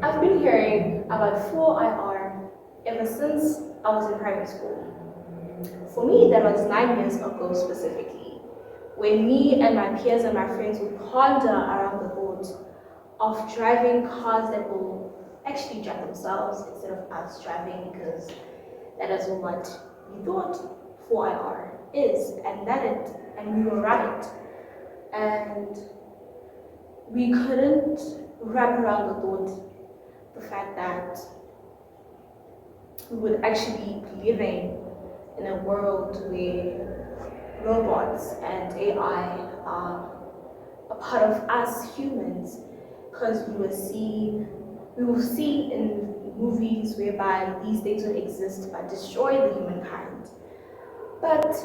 I've been hearing about 4IR ever since I was in primary school. For me, that was 9 years ago specifically, when me and my peers and my friends would ponder around the thought of driving cars that will actually drive themselves instead of us driving, because that is what we thought 4IR is, and we were right. And we couldn't wrap around the fact that we would actually be living in a world where robots and AI are a part of us humans, because we will see in movies whereby these things will exist but destroy the humankind. But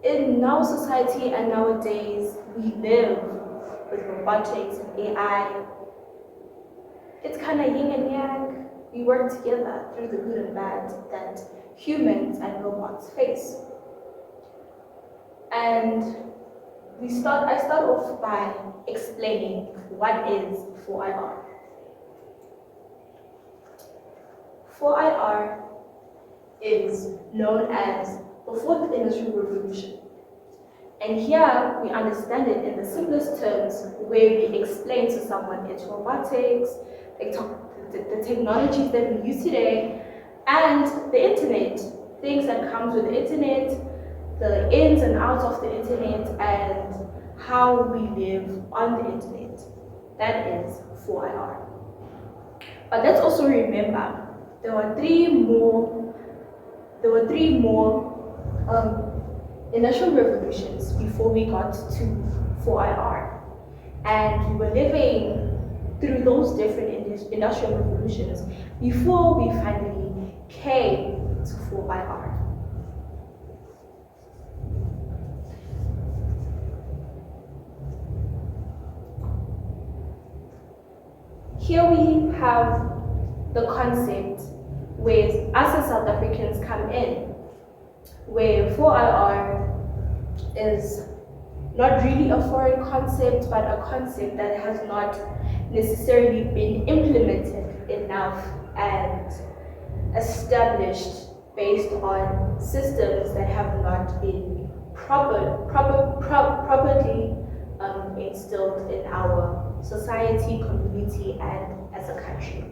in our society and nowadays, we live with robotics and AI. It's kind of yin and yang. We work together through the good and bad that humans and robots face. And I start off by explaining what is 4IR. 4IR is known as the Fourth Industrial Revolution. And here we understand it in the simplest terms, where we explain to someone it's robotics, the technologies that we use today, and the internet, things that comes with the internet, the ins and outs of the internet, and how we live on the internet. That is 4IR. But let's also remember there were three more industrial revolutions before we got to 4IR, and we were living through those different industrial revolutions before we finally came to 4IR. Here we have the concept where us as South Africans come in, where 4IR is not really a foreign concept, but a concept that has not necessarily been implemented enough and established based on systems that have not been properly instilled in our society, community, and as a country.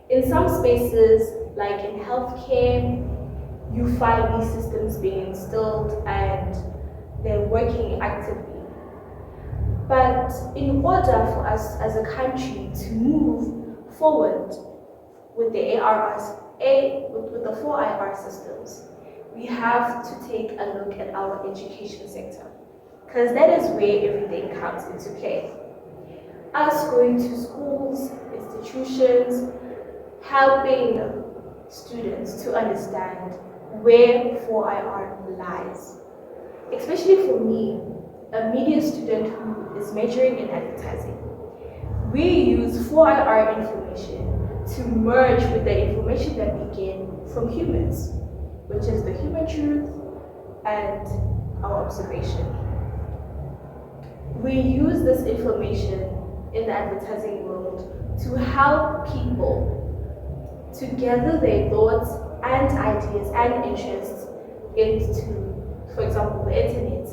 In some spaces, like in healthcare, you find these systems being instilled and they're working actively. But in order for us as a country to move forward with the with the 4IR systems, we have to take a look at our education sector, because that is where everything comes into play. Us going to schools, institutions, helping students to understand where 4IR lies. Especially for me, a media student who is majoring in advertising. We use 4IR information to merge with the information that we get from humans, which is the human truth and our observation. We use this information in the advertising world to help people to gather their thoughts and ideas and interests into, for example, the internet.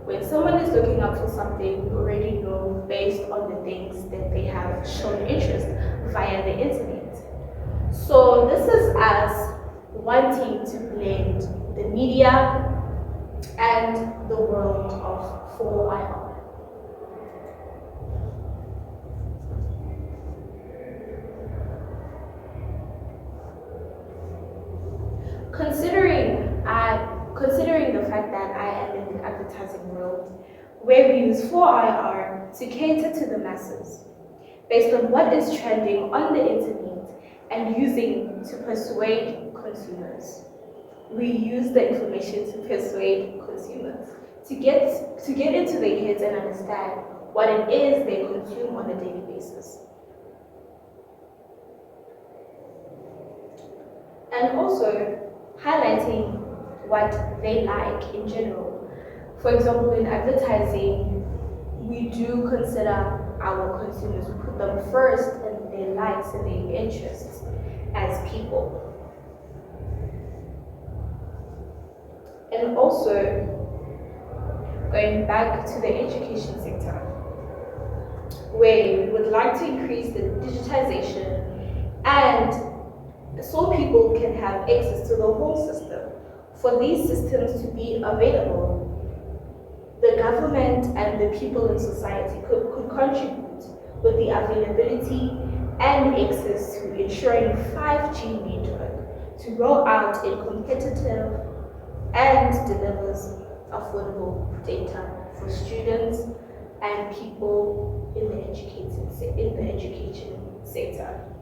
When someone is looking up for something, we already know based on the things that they have shown interest via the internet. So this is us wanting to blend the media and the world of 4IR. Considering the fact that I am in the advertising world, where we use 4IR to cater to the masses, based on what is trending on the internet and using to persuade consumers. We use the information to persuade consumers, to get into their heads and understand what it is they consume on a daily basis. And also highlighting what they like in general. For example, in advertising, we do consider our consumers, we put them first and their likes and their interests as people. And also, going back to the education sector, where we would like to increase the digitization and so people can have access to the whole system. For these systems to be available, the government and the people in society could contribute with the availability and access to ensuring 5G network to roll out in competitive and delivers affordable data for students and people in the education sector.